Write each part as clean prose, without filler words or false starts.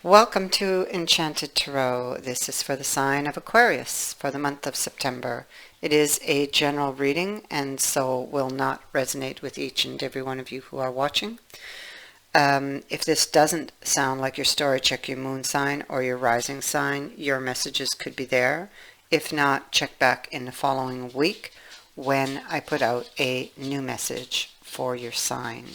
Welcome to Enchanted Tarot. This is for the sign of Aquarius for the month of September. It is a general reading and so will not resonate with each and every one of you who are watching. If this doesn't sound like your story, check your moon sign or your rising sign. Your messages could be there. If not, check back in the following week when I put out a new message for your sign.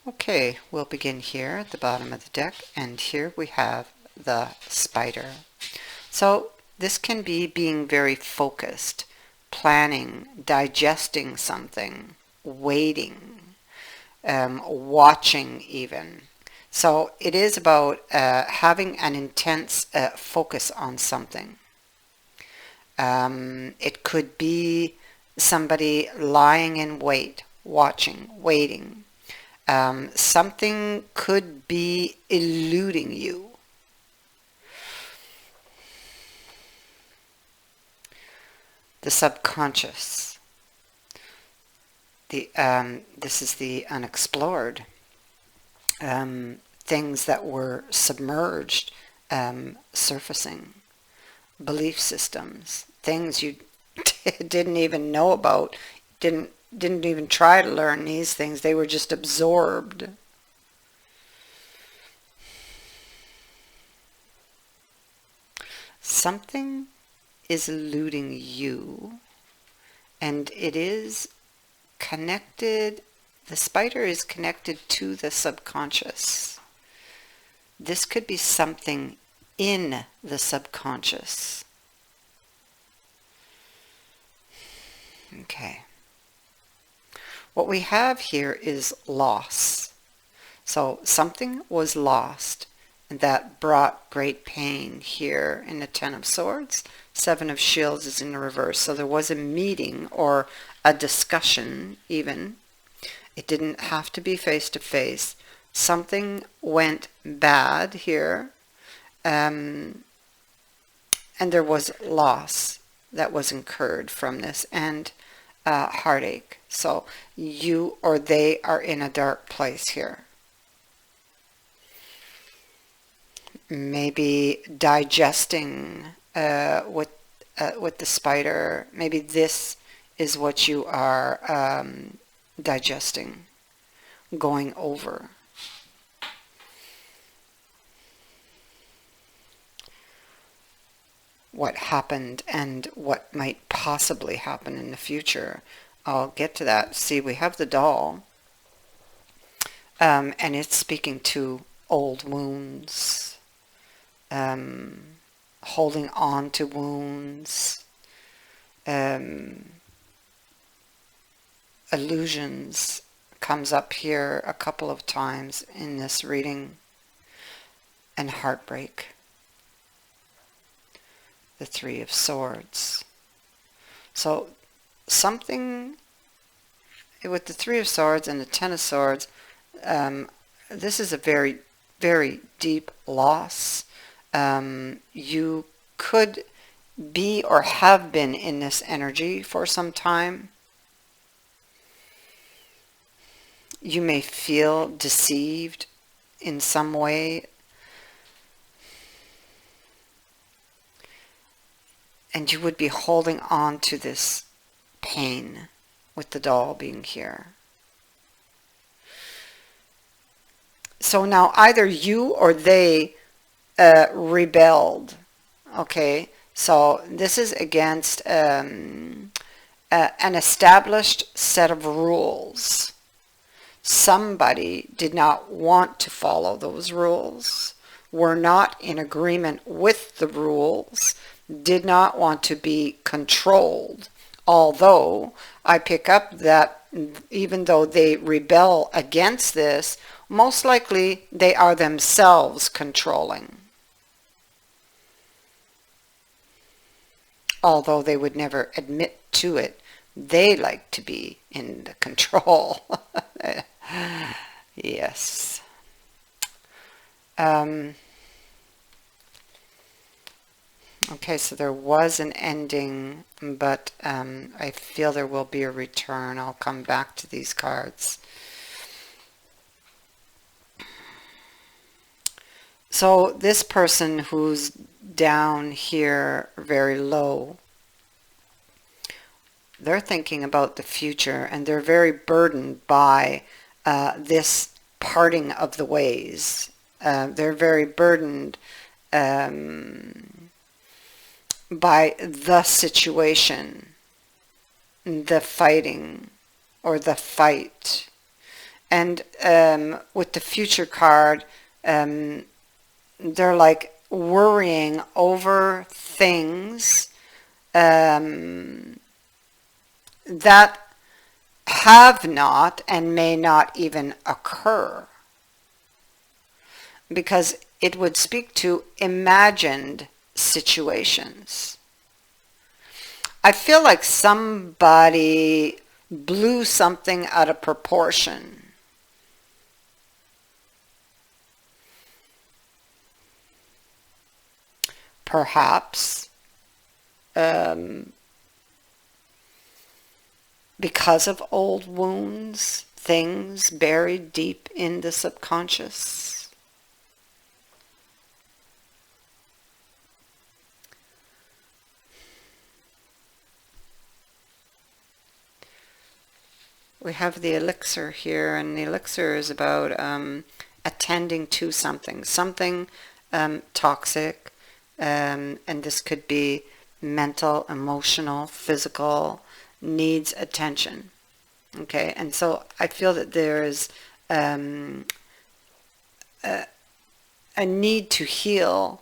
Okay, we'll begin here at the bottom of the deck, and here we have the spider. So this can be being very focused, planning, digesting something, waiting, watching even. So it is about having an intense focus on something. It could be somebody lying in wait, watching, waiting. Something could be eluding you. The subconscious. This is the unexplored. Things that were submerged, surfacing. Belief systems. Things you didn't even know about. Didn't even try to learn these things. They were just absorbed. Something is eluding you, and it is connected. The spider is connected to the subconscious. This could be something in the subconscious. Okay. What we have here is loss. So something was lost, and that brought great pain here in the Ten of Swords. Seven of Shields is in the reverse. So there was a meeting or a discussion even. It didn't have to be face to face. Something went bad here, and there was loss that was incurred from this, and heartache. So you or they are in a dark place here. Maybe digesting with the spider. Maybe this is what you are digesting, going over. What happened and what might possibly happen in the future. I'll get to that. See, we have the doll, and it's speaking to old wounds, holding on to wounds, illusions comes up here a couple of times in this reading, and heartbreak. The Three of Swords. So something with the Three of Swords and the Ten of Swords, this is a very, very deep loss. You could be or have been in this energy for some time. You may feel deceived in some way. And you would be holding on to this pain with the doll being here. So now either you or they rebelled. Okay, so this is against an established set of rules. Somebody did not want to follow those rules, were not in agreement with the rules, did not want to be controlled. Although I pick up that even though they rebel against this, most likely they are themselves controlling. Although they would never admit to it, they like to be in the control. Yes. Okay, so there was an ending, but I feel there will be a return. I'll come back to these cards. So this person who's down here very low, they're thinking about the future, and they're very burdened by this parting of the ways. They're very burdened by the situation, the fighting, or the fight. And with the future card, they're like worrying over things that have not and may not even occur, because it would speak to imagined situations. I feel like somebody blew something out of proportion. Perhaps because of old wounds, things buried deep in the subconscious. We have the elixir here, and the elixir is about attending to something toxic, and this could be mental, emotional, physical, needs attention. Okay, and so I feel that there is a need to heal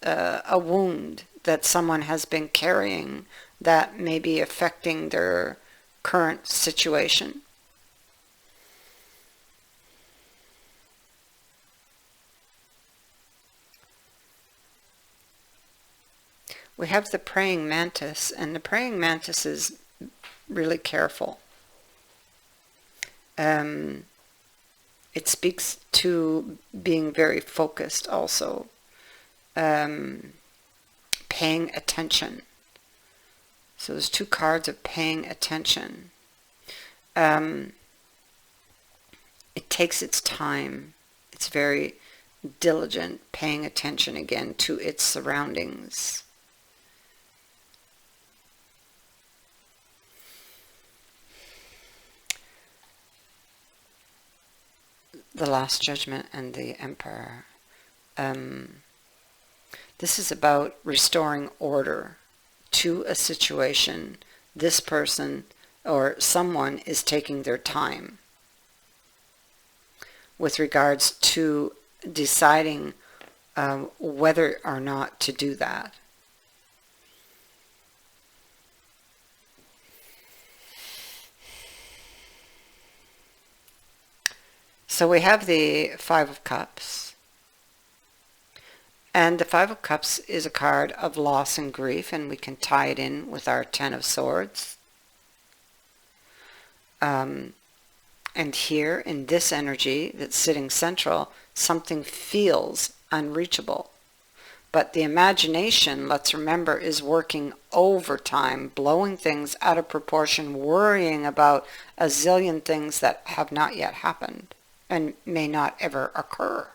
a wound that someone has been carrying that may be affecting their current situation. We have the praying mantis, and the praying mantis is really careful. It speaks to being very focused also, paying attention. So there's two cards of paying attention. It takes its time. It's very diligent, paying attention again to its surroundings. The Last Judgment and the Emperor. This is about restoring order to a situation. This person or someone is taking their time with regards to deciding whether or not to do that. So we have the Five of Cups. And the Five of Cups is a card of loss and grief, and we can tie it in with our Ten of Swords. And here, in this energy that's sitting central, something feels unreachable. But the imagination, let's remember, is working overtime, blowing things out of proportion, worrying about a zillion things that have not yet happened and may not ever occur.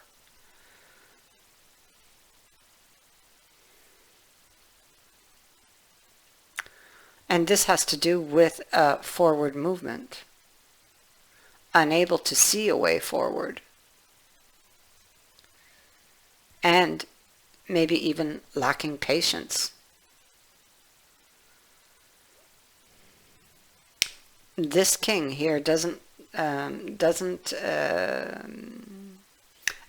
And this has to do with forward movement, unable to see a way forward, and maybe even lacking patience. This king here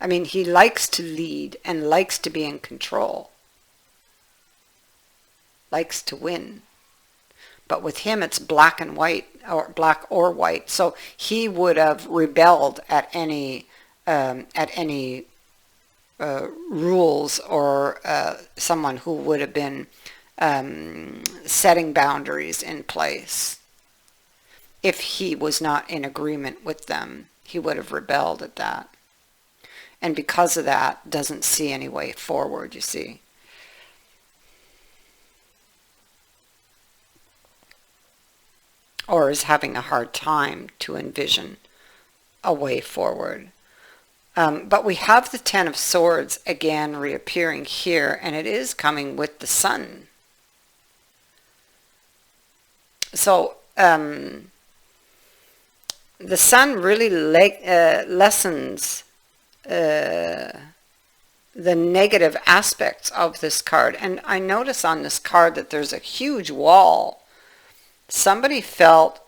I mean, he likes to lead and likes to be in control, likes to win. But with him, it's black and white, or black or white. So he would have rebelled at any rules, or someone who would have been setting boundaries in place. If he was not in agreement with them, he would have rebelled at that. And because of that, doesn't see any way forward, you see. Or is having a hard time to envision a way forward. But we have the Ten of Swords again reappearing here, and it is coming with the Sun. So the Sun really lessens the negative aspects of this card. And I notice on this card that there's a huge wall. Somebody felt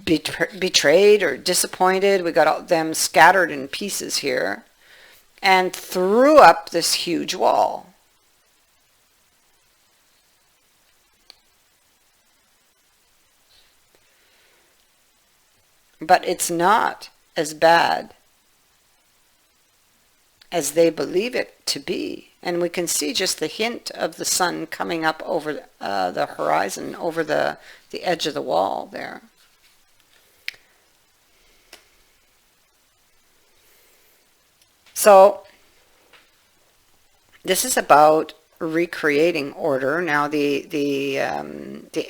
betrayed or disappointed. We got them scattered in pieces here and threw up this huge wall. But it's not as bad as they believe it to be. And we can see just the hint of the Sun coming up over the horizon, over the edge of the wall there. So this is about recreating order. Now the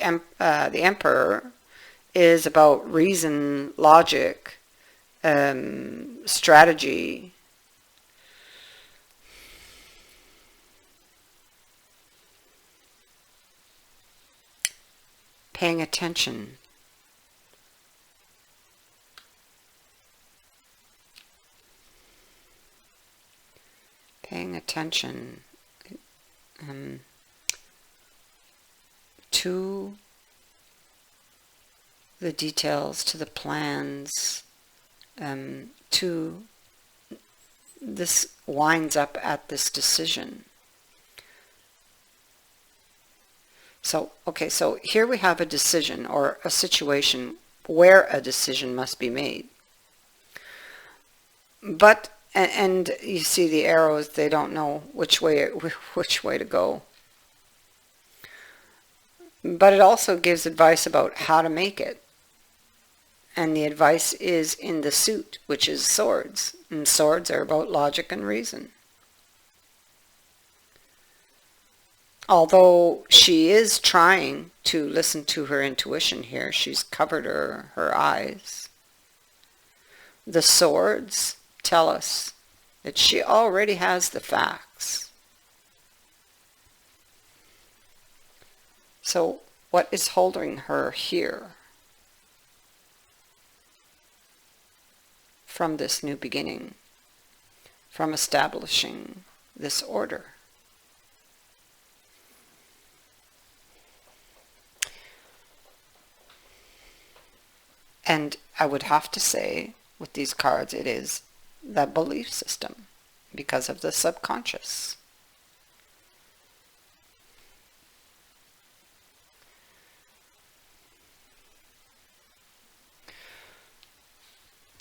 Emperor is about reason, logic, strategy. Paying attention. Paying attention to the details, to the plans, to this winds up at this decision. So, okay, so here we have a decision or a situation where a decision must be made. But, and you see the arrows, they don't know which way to go. But it also gives advice about how to make it. And the advice is in the suit, which is swords. And swords are about logic and reason. Although she is trying to listen to her intuition here, she's covered her eyes. The swords tell us that she already has the facts. So what is holding her here from this new beginning, from establishing this order? And I would have to say, with these cards, it is that belief system because of the subconscious.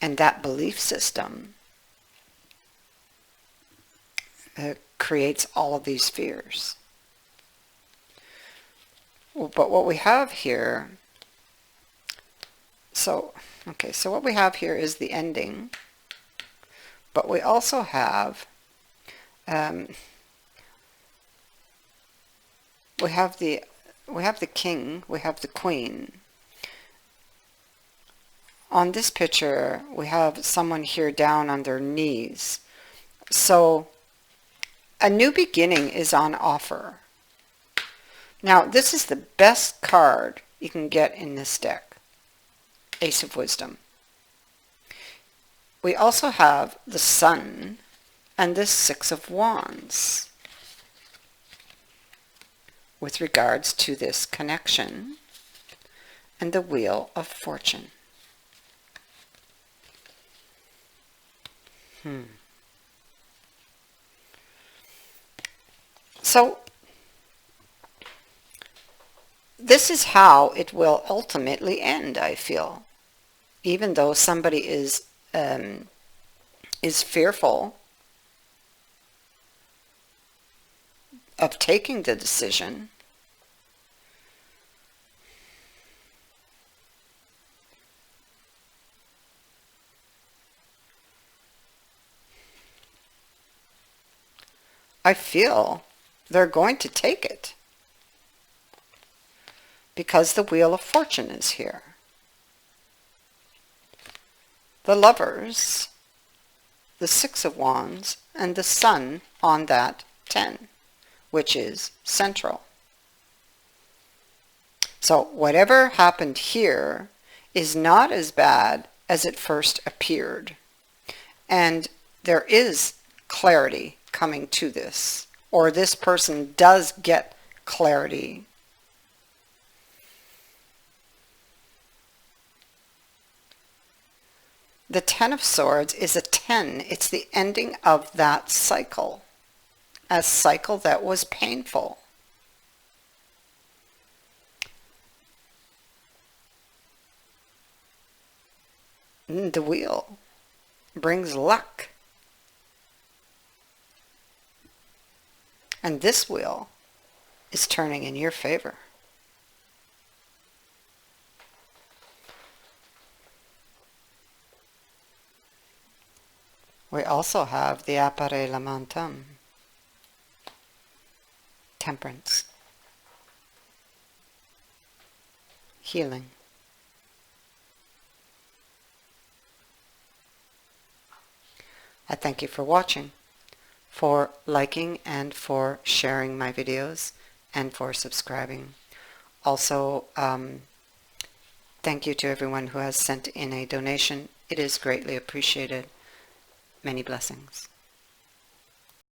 And that belief system creates all of these fears. But what we have here, so what we have here is the ending, but we also have we have the king, we have the queen. On this picture, we have someone here down on their knees. So a new beginning is on offer. Now, this is the best card you can get in this deck. Ace of Wisdom. We also have the Sun and the Six of Wands with regards to this connection, and the Wheel of Fortune. So this is how it will ultimately end, I feel. Even though somebody is fearful of taking the decision, I feel they're going to take it because the Wheel of Fortune is here. the Lovers, the Six of Wands, and the Sun on that 10, which is central. So whatever happened here is not as bad as it first appeared. And there is clarity coming to this, or this person does get clarity. The Ten of Swords is a 10. It's the ending of that cycle, a cycle that was painful. The Wheel brings luck. And this wheel is turning in your favor. We also have the Appare Lamentum, Temperance, healing. I thank you for watching, for liking and for sharing my videos, and for subscribing. Also, thank you to everyone who has sent in a donation. It is greatly appreciated. Many blessings.